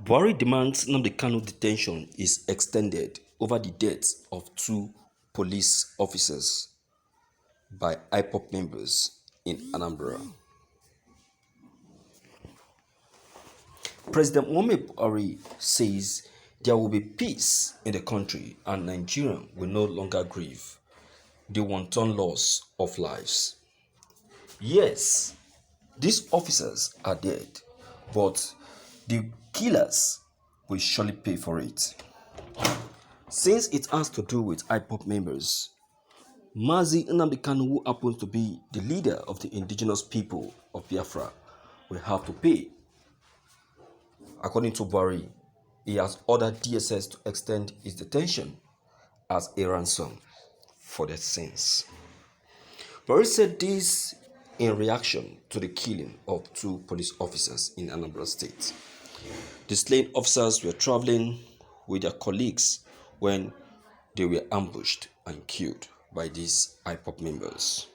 Buhari demands Nnamdi Kanus detention is extended over the deaths of two police officers by Ipob members in Anambra. President Muhammadu Buhari says there will be peace in the country and Nigeria will no longer grieve the wanton loss of lives. Yes, these officers are dead, but the killers will surely pay for it. Since it has to do with Ipob members, Mazi Nnamdi Kanu, who happens to be the leader of the indigenous people of Biafra, will have to pay. According to Buhari, he has ordered DSS to extend his detention as a ransom for their sins. Buhari said this in reaction to the killing of two police officers in Anambra State. The slain officers were traveling with their colleagues when they were ambushed and killed by these Ipob members.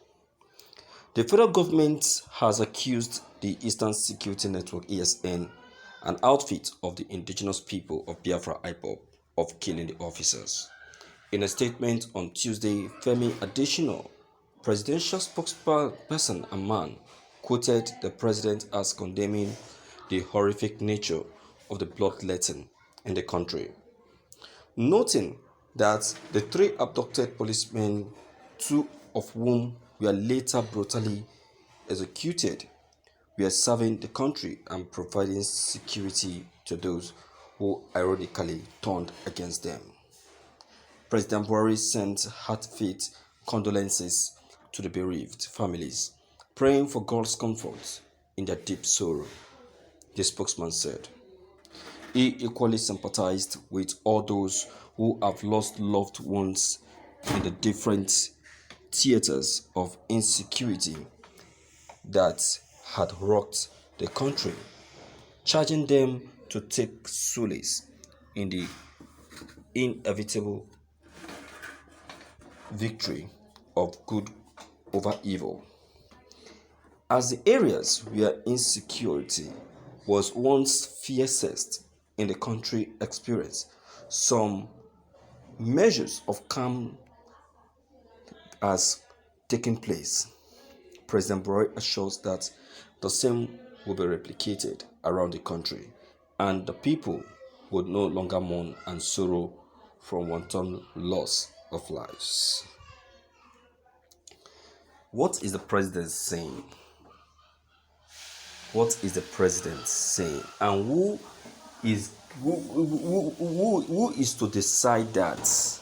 The federal government has accused the Eastern Security Network (ESN), an outfit of the indigenous people of Biafra Ipob, of killing the officers. In a statement on Tuesday, Femi Adesina, presidential spokesperson and man, quoted the president as condemning the horrific nature of the bloodletting in the country, noting that the three abducted policemen, two of whom were later brutally executed, were serving the country and providing security to those who ironically turned against them. President Buhari sent heartfelt condolences to the bereaved families, praying for God's comfort in their deep sorrow, the spokesman said. He equally sympathized with all those who have lost loved ones in the different theaters of insecurity that had rocked the country, charging them to take solace in the inevitable victory of good over evil. As the areas where insecurity was once fiercest in the country experienced some measures of calm has taken place, President Buhari assures that the same will be replicated around the country and the people would no longer mourn and sorrow from wanton loss of lives. What is the president saying? What is the president saying? And who is to decide that?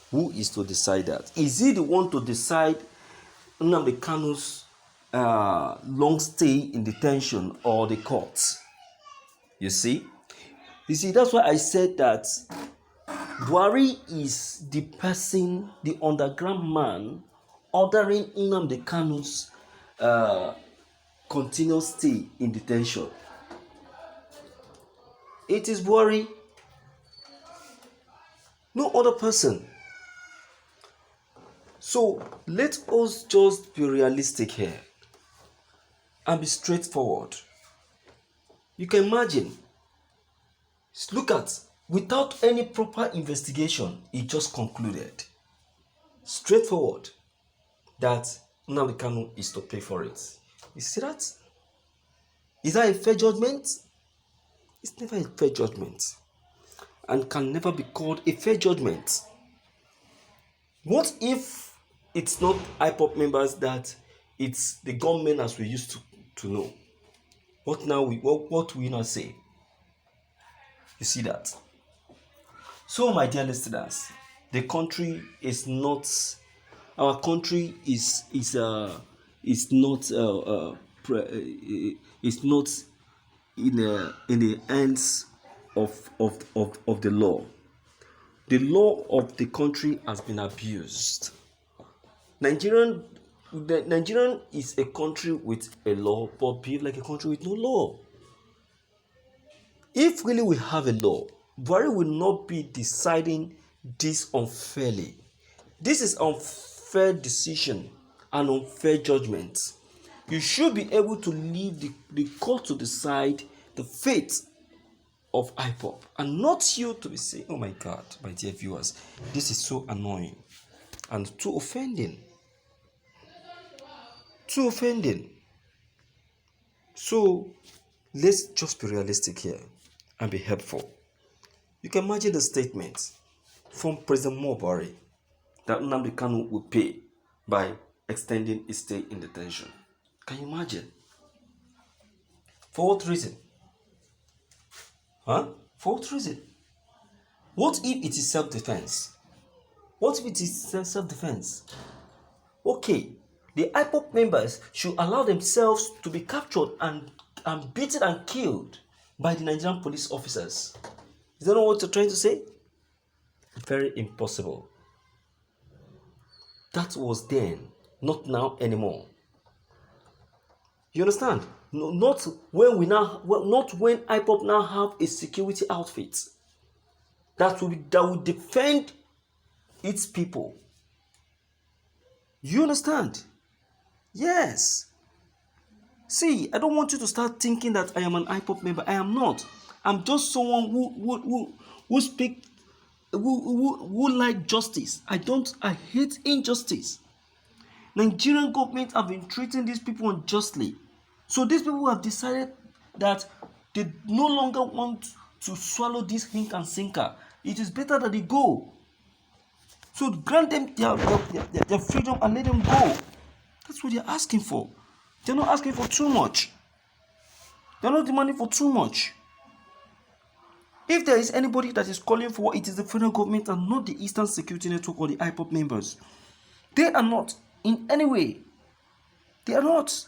Who is to decide that? Is he the one to decide Nnamdi Kanu's long stay in detention or the courts? You see, that's why I said that Buhari is the person, the underground man, ordering Nnamdi Kanu's continuous stay in detention. It is Buhari, no other person. So let us just be realistic here and be straightforward. You can imagine, look at, without any proper investigation, it just concluded, straightforward, that Nnamdi Kanu is to pay for it. You see that? Is that a fair judgment? It's never a fair judgment and can never be called a fair judgment. What if it's not Ipob members, that it's the gunmen as we used to know? What we now say? You see that? So, my dear listeners, the country is not. Our country is not in the hands of the law. The law of the country has been abused. Nigerian is a country with a law, but behave like a country with no law. If really we have a law, Buhari will not be deciding this unfairly. This is unfair decision and unfair judgment. You should be able to leave the court to decide the fate of Ipob, and not you to be saying, oh my God, my dear viewers, this is so annoying and too offending. Too offending. So let's just be realistic here and be helpful. You can imagine the statement from President Buhari that Nnamdi Kanus will pay by extending his stay in detention. Can you imagine? For what reason? For what reason? What if it is self-defense? What if it is self-defense? Okay, the Ipob members should allow themselves to be captured and beaten and killed by the Nigerian police officers. Is that not what you're trying to say? Very impossible. That was then, not now anymore. You understand? No, not when Ipob now have a security outfit that will defend its people. You understand? Yes. See, I don't want you to start thinking that I am an Ipob member. I am not. I'm just someone who speak, who like justice. I hate injustice. Nigerian government have been treating these people unjustly. So these people have decided that they no longer want to swallow this hink and sinker. It is better that they go. So grant them their freedom and let them go. That's what they're asking for. They're not asking for too much. They're not demanding for too much. If there is anybody that is calling for it is the federal government and not the Eastern Security Network or the Ipob members. They are not in any way. They are not.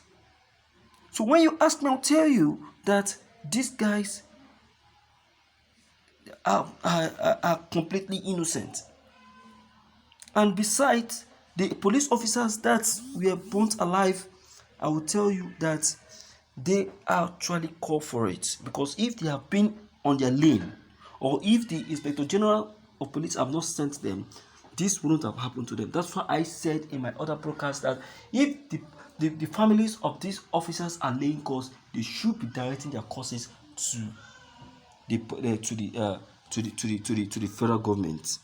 So when you ask me, I'll tell you that these guys are completely innocent. And besides, the police officers that were burnt alive, I will tell you that they actually call for it. Because if they have been on their lane, or if the Inspector General of Police have not sent them, this wouldn't have happened to them. That's why I said in my other broadcast that if the families of these officers are laying calls, they should be directing their causes to the federal government,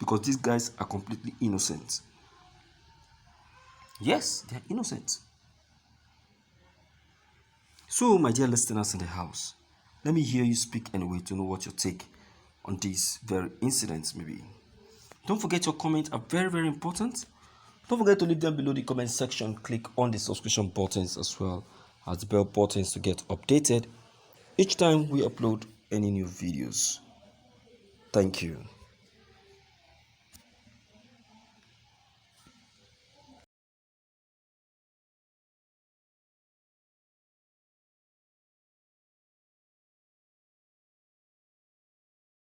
because these guys are completely innocent. Yes, they are innocent. So, my dear listeners in the house, let me hear you speak anyway to know what your take on these very incidents may be. Don't forget your comments are very, very important. Don't forget to leave them below the comment section. Click on the subscription buttons as well as the bell buttons to get updated each time we upload any new videos. Thank you.